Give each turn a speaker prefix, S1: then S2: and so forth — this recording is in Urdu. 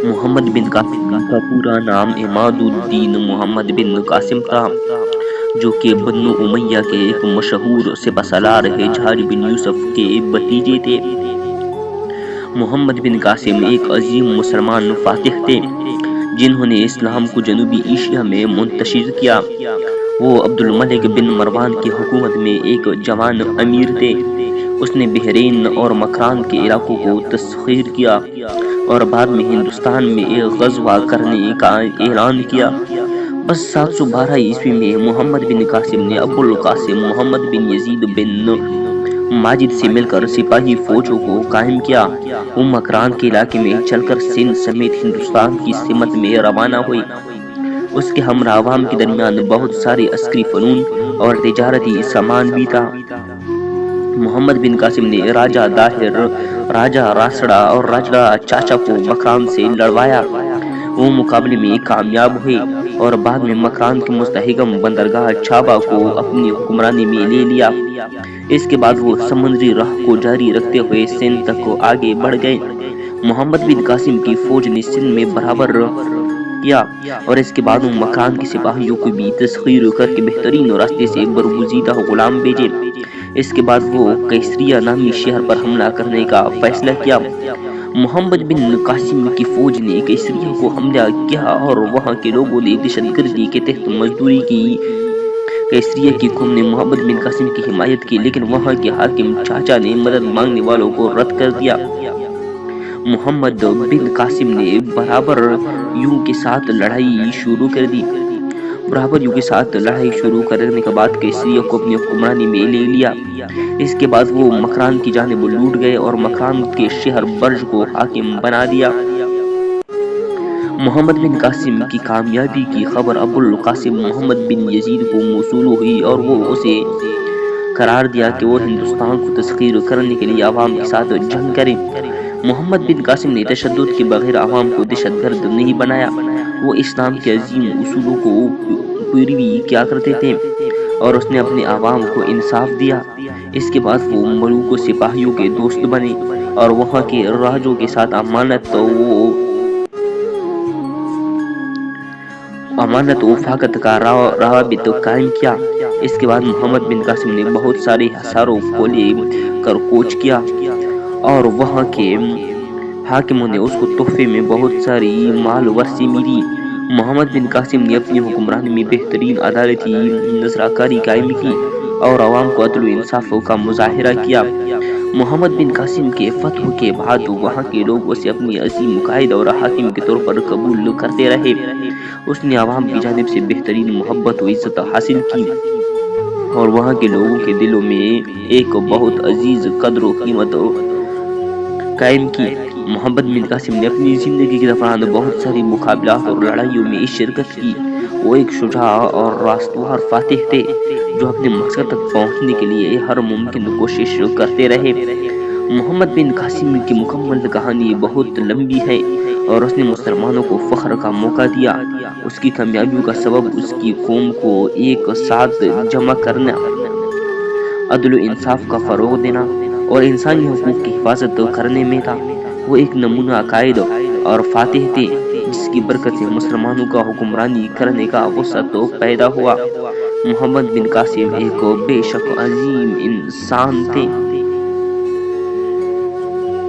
S1: محمد بن قاسم کا پورا نام عماد الدین محمد بن قاسم تھا، جو کہ بنو امیہ کے ایک مشہور سپہ سالار حجاج بن یوسف کے بھتیجے تھے۔ محمد بن قاسم ایک عظیم مسلمان فاتح تھے جنہوں نے اسلام کو جنوبی ایشیا میں منتشر کیا۔ وہ عبد الملک بن مروان کی حکومت میں ایک جوان امیر تھے۔ اس نے بحرین اور مکران کے علاقوں کو تسخیر کیا اور بعد میں ہندوستان میں ایک غزوہ کرنے کا اعلان کیا۔ بس 712 عیسوی میں محمد بن قاسم نے ابو القاسم محمد بن یزید بن ماجد سے مل کر سپاہی فوجوں کو قائم کیا۔ وہ مکران کے علاقے میں چل کر سندھ سمیت ہندوستان کی سمت میں روانہ ہوئی۔ اس کے ہمراہ عوام کے درمیان بہت سارے عسکری فنون اور تجارتی سامان بھی تھا۔ محمد بن قاسم نے راجہ داہر، راجہ راسڑا اور راجہ چاچا کو مکران سے لڑوایا۔ وہ مقابلے میں کامیاب ہوئے اور بعد میں مکران کے مستحکم بندرگاہ چھابا کو اپنی حکمرانی میں لے لیا۔ اس کے بعد وہ سمندری راہ کو جاری رکھتے ہوئے سندھ تک آگے بڑھ گئے۔ محمد بن قاسم کی فوج نے سندھ میں برابر کیا اور اس کے بعد وہ مکران کے سپاہیوں کو بھی تسخیر کر کے بہترین راستے سے برگزیدہ غلام بھیجے۔ اس کے بعد وہ کیسریہ نامی شہر پر حملہ کرنے کا فیصلہ کیا۔ محمد بن قاسم کی فوج نے کیسریہ کو حملہ کیا اور وہاں کے لوگوں نے دہشت گردی کے تحت مزدوری کی۔ کیسریہ کی قوم نے محمد بن قاسم کی حمایت کی، لیکن وہاں کے حاکم چاچا نے مدد مانگنے والوں کو رد کر دیا۔ محمد بن قاسم نے برابر یوں کے ساتھ لڑائی شروع کر دی۔ برابر یوں کے ساتھ لڑائی شروع کرنے کے بعد کیسریہ کو اپنی حکمرانی میں لے لیا۔ اس کے بعد وہ مکران کی جانب لوٹ گئے اور مکران کے شہر برج کو حاکم بنا دیا۔ محمد بن قاسم کی کامیابی کی خبر ابو القاسم محمد بن یزید کو موصول ہوئی اور وہ اسے قرار دیا کہ وہ ہندوستان کو تسخیر کرنے کے لیے عوام کے ساتھ جنگ کرے۔ محمد بن قاسم نے تشدد کے بغیر عوام کو دہشت گرد نہیں بنایا۔ وہ اسلام کے عظیم اصولوں کو پیروی کیا کرتے تھے اور اس نے اپنے عوام کو انصاف دیا۔ اس کے بعد وہ ملوک و سپاہیوں کے دوست بنے اور وہاں کے راجوں کے ساتھ امانت و وفاقت کا روابط قائم کیا۔ اس کے بعد محمد بن قاسم نے بہت سارے ہزاروں کو لے کر کوچ کیا اور وہاں کے حاکموں نے اس کو تحفے میں بہت ساری مال ورثی ملی۔ محمد بن قاسم نے اپنی حکمرانی میں بہترین عدالتی نظراکاری قائم کی اور عوام کو عدل و انصاف کا مظاہرہ کیا۔ محمد بن قاسم کے فتح کے بعد وہاں کے لوگ اسے اپنی عظیم قائد اور حاکم کے طور پر قبول کرتے رہے۔ اس نے عوام کی جانب سے بہترین محبت و عزت حاصل کی اور وہاں کے لوگوں کے دلوں میں ایک بہت عزیز قدر و قیمت قائم کی۔ محمد بن قاسم نے اپنی زندگی کے دوران بہت ساری مقابلات اور لڑائیوں میں شرکت کی۔ وہ ایک شجاع اور راستوار فاتح تھے جو اپنے مقصد تک پہنچنے کے لیے ہر ممکن کوشش کرتے رہے۔ محمد بن قاسم کی مکمل کہانی بہت لمبی ہے اور اس نے مسلمانوں کو فخر کا موقع دیا۔ اس کی کامیابیوں کا سبب اس کی قوم کو ایک ساتھ جمع کرنا، عدل و انصاف کا فروغ دینا اور انسانی حقوق کی حفاظت کرنے میں تھا۔ وہ ایک نمونہ قائد اور فاتح تھے جس کی برکت سے مسلمانوں کا حکمرانی کرنے کا وسعت پیدا ہوا۔ محمد بن قاسم ایک بے شک عظیم انسان تھے۔